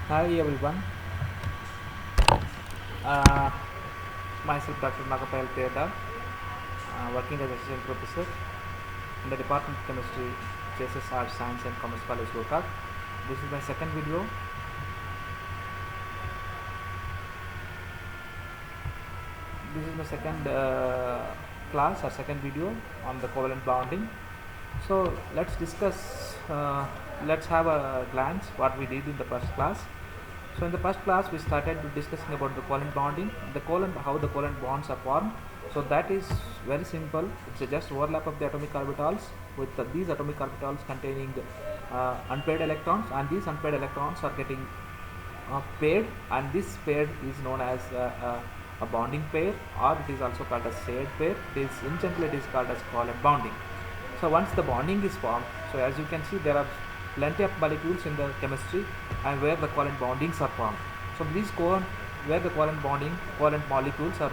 Hi everyone, uh, myself Dr. Nagapal Teda, working as assistant professor in the Department of Chemistry, JSS Science and Commerce College, Gokak. This is my second video. This is my second class or second video on the covalent bonding. So let's have a glance what we did in the first class. So in the first class we started discussing about the covalent bonding, how the covalent bonds are formed. So that is very simple. It's just overlap of the atomic orbitals with these atomic orbitals containing unpaired electrons, and these unpaired electrons are getting paired, and this pair is known as a bonding pair, or it is also called as shared pair. In general it is called as covalent bonding. So once the bonding is formed, so as you can see there are plenty of molecules in the chemistry and where the covalent bondings are formed. So these where the covalent molecules are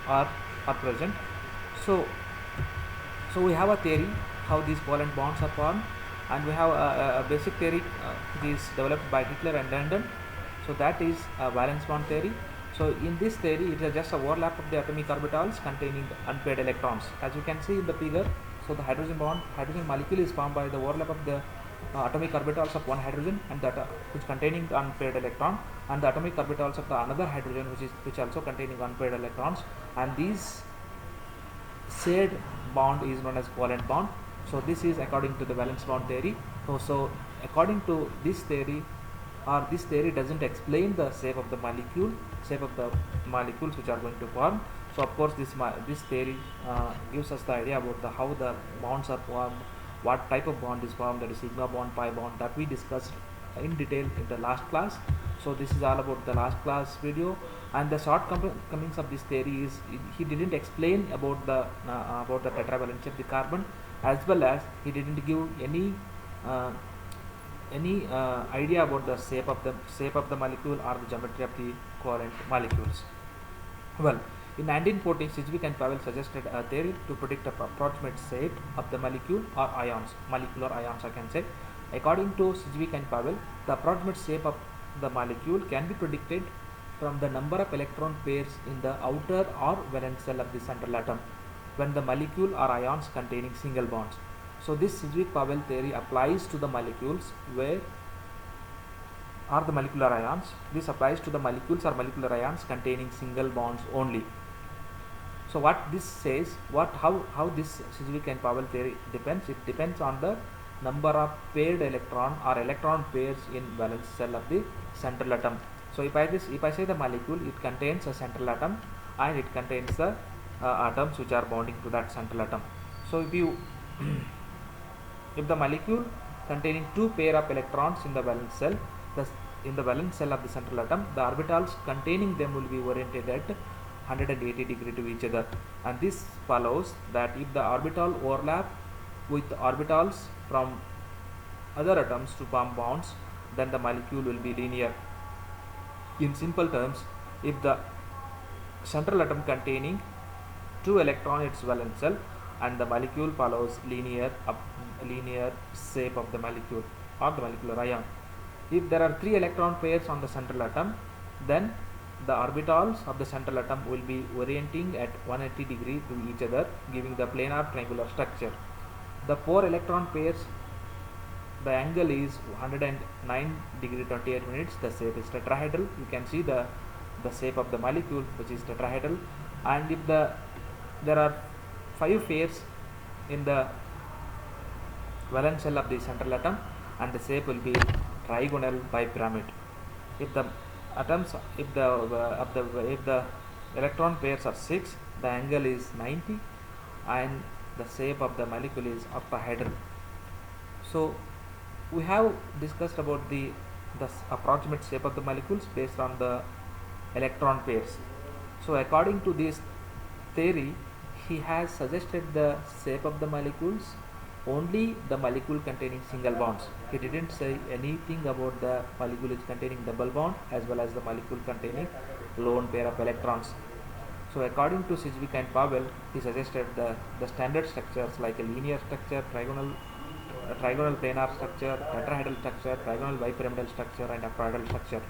are present. So we have a theory how these covalent bonds are formed, and we have a basic theory which is developed by Hitler and London. So that is a valence bond theory. So in this theory it is just a overlap of the atomic orbitals containing unpaired electrons. As you can see in the figure, so the hydrogen molecule is formed by the overlap of the atomic orbitals of one hydrogen and that which containing the unpaired electron, and the atomic orbitals of the another hydrogen which also containing unpaired electrons, and these shared bond is known as covalent bond. So this is according to the valence bond theory. So according to this theory, or this theory doesn't explain the shape of the molecules which are going to form. So of course this theory gives us the idea about how the bonds are formed, what type of bond is formed, that is sigma bond, pi bond, that we discussed in detail in the last class. So this is all about the last class video, and the shortcomings of this theory is he didn't explain about the tetravalency of the carbon, as well as he didn't give uh, any idea about the shape of the molecule or the geometry of the covalent molecules. Well, in 1940, Sidgwick and Pavel suggested a theory to predict a approximate shape of the molecular ions I can say. According to Sidgwick and Pavel, the approximate shape of the molecule can be predicted from the number of electron pairs in the outer or valence shell of the central atom when the molecule or ions containing single bonds. So this Sidgwick-Pavel theory applies to the molecules where are the molecular ions. This applies to the molecules or molecular ions containing single bonds only. So what this says, how this Sidgwick and Pavel theory depends? It depends on the number of paired electron or electron pairs in valence shell of the central atom. So if I say the molecule, it contains a central atom and it contains the atoms which are bonding to that central atom. So if the molecule containing two pair of electrons in the valence shell, in the valence shell of the central atom, the orbitals containing them will be oriented at 180 degree to each other, and this follows that if the orbital overlap with orbitals from other atoms to form bonds, then the molecule will be linear. In simple terms, if the central atom containing two electrons its valence shell, and the molecule follows linear shape of the molecule or the molecular ion. If there are three electron pairs on the central atom, then the orbitals of the central atom will be orienting at 180 degree to each other, giving the planar triangular structure. The four electron pairs, the angle is 109 degree 28 minutes. The shape is tetrahedral. You can see the shape of the molecule, which is tetrahedral. And if there are five pairs in the valence shell of the central atom, and the shape will be trigonal bipyramid. If the electron pairs are 6, the angle is 90, and the shape of the molecule is octahedral. So we have discussed about the approximate shape of the molecules based on the electron pairs. So according to this theory, he has suggested the shape of the molecules only the molecule containing single bonds. He didn't say anything about the molecule containing double bond as well as the molecule containing lone pair of electrons. So according to Sidgwick and Pavel, he suggested the standard structures like a linear structure, trigonal trigonal planar structure, tetrahedral structure, trigonal bipyramidal structure, and octahedral structure.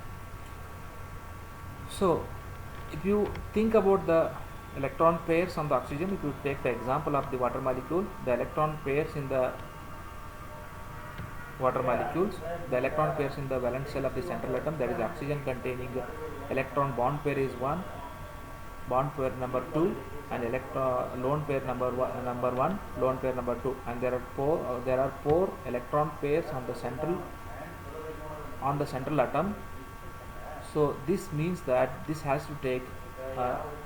So if you think about the electron pairs on the oxygen, if you take the example of the water molecule, the electron pairs in the water molecules, the electron pairs in the valence shell of the central atom, that is oxygen containing electron bond pair is 1, bond pair number 2, and electron lone pair number 1, lone pair number 2, and there are four electron pairs on the central atom. So this means that this has to take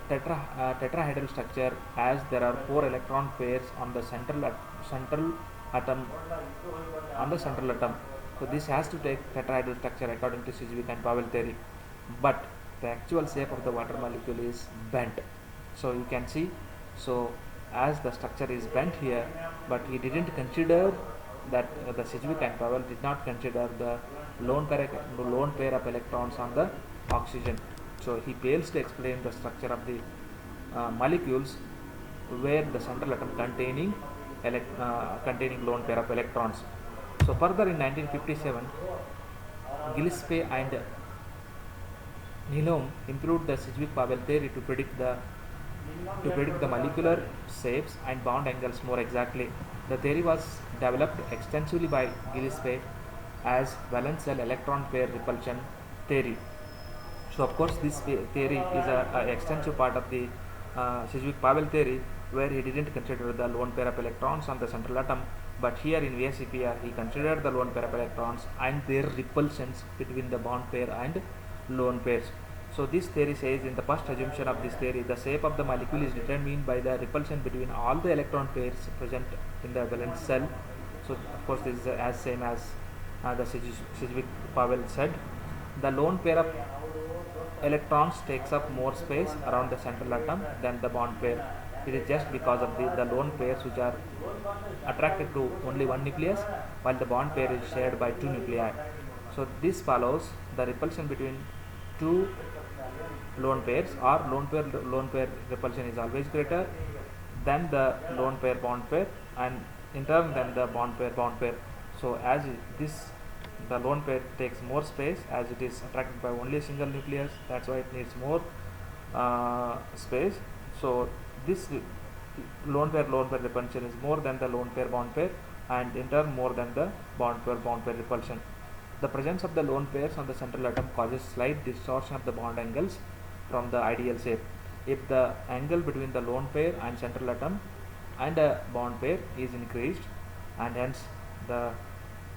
tetrahedral structure, as there are 4 electron pairs on the central atom on the central atom. So this has to take tetrahedral structure according to Sedgwick and Powell theory. But the actual shape of the water molecule is bent. So you can see, so as the structure is bent here, but he didn't consider that the Sedgwick and Powell did not consider the lone pair of electrons on the oxygen. So he fails to explain the structure of the molecules where the central atom containing lone pair of electrons. So further in 1957, Gillespie and Nielom improved the Sedgwick-Powell theory to predict the molecular shapes and bond angles more exactly. The theory was developed extensively by Gillespie as valence shell electron pair repulsion theory. So of course this theory is an extensive part of the Sedgwick-Powell theory, where he didn't consider the lone pair of electrons on the central atom, but here in VSEPR he considered the lone pair of electrons and their repulsions between the bond pair and lone pairs. So this theory says, in the first assumption of this theory, the shape of the molecule is determined by the repulsion between all the electron pairs present in the valence shell. So of course this is as same as the Sedgwick-Powell said. The lone pair of electrons takes up more space around the central atom than the bond pair. It is just because of the lone pairs which are attracted to only one nucleus, while the bond pair is shared by 2 nuclei. So this follows the repulsion between 2 lone pairs, or lone pair repulsion is always greater than the lone pair bond pair, and in turn than the bond pair. So as the lone pair takes more space, as it is attracted by only a single nucleus, that's why it needs more space. So this lone pair repulsion is more than the lone pair bond pair, and in turn more than the bond pair repulsion. The presence of the lone pairs on the central atom causes slight distortion of the bond angles from the ideal shape. If the angle between the lone pair and central atom and a bond pair is increased, and hence the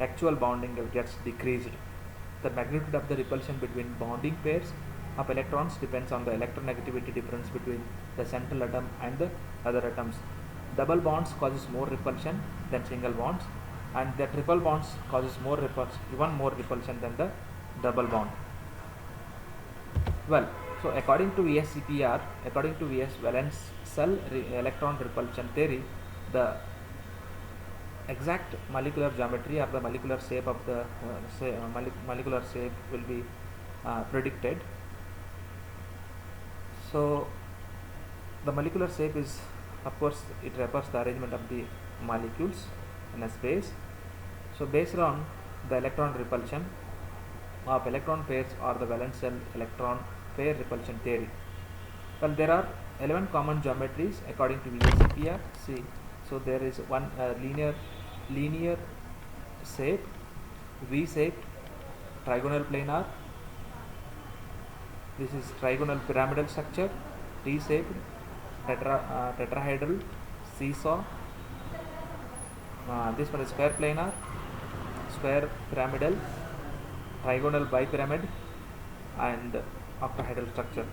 actual bond angle gets decreased. The magnitude of the repulsion between bonding pairs of electrons depends on the electronegativity difference between the central atom and the other atoms. Double bonds causes more repulsion than single bonds, and the triple bonds causes even more repulsion than the double bond. Well, so according to VSEPR, according to VS valence shell electron repulsion theory, the exact molecular geometry or the molecular shape of the molecular shape will be predicted. So the molecular shape is, of course, it refers the arrangement of the molecules in a space. So based on the electron repulsion of electron pairs or the valence shell electron pair repulsion theory. Well, there are 11 common geometries according to VSEPR. See, so there is one linear shape, V-shaped, trigonal planar. This is trigonal pyramidal structure, T-shaped, tetrahedral, seesaw. This one is square planar, square pyramidal, trigonal bipyramid, and octahedral structure.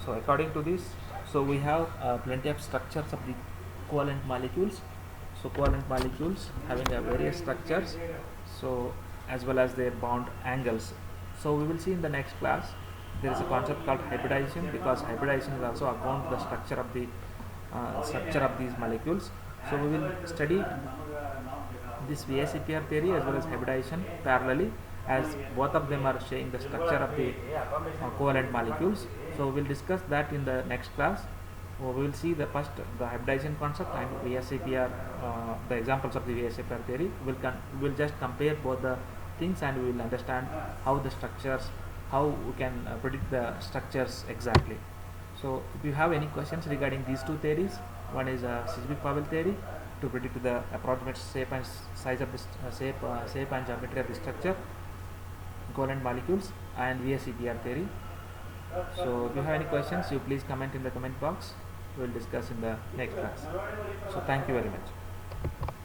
So according to this, so we have plenty of structures of the covalent molecules. So covalent molecules having various structures, so as well as their bond angles. So we will see in the next class. There is a concept called hybridization, because hybridization is also account the structure of these molecules. So we will study this VSEPR theory as well as hybridization parallelly, as both of them are showing the structure of the covalent molecules. So we will discuss that in the next class. We will see the first the hybridization concept and VSCPR, the examples of the VSCPR theory. We'll just compare both the things and we will understand how the structures, how we can predict the structures exactly. So if you have any questions regarding these two theories, one is Sijbik-Powell theory to predict the approximate shape and size of the shape and geometry of the structure, covalent molecules, and VSCPR theory. So if you have any questions, you please comment in the comment box. We will discuss in the next class. So thank you very much.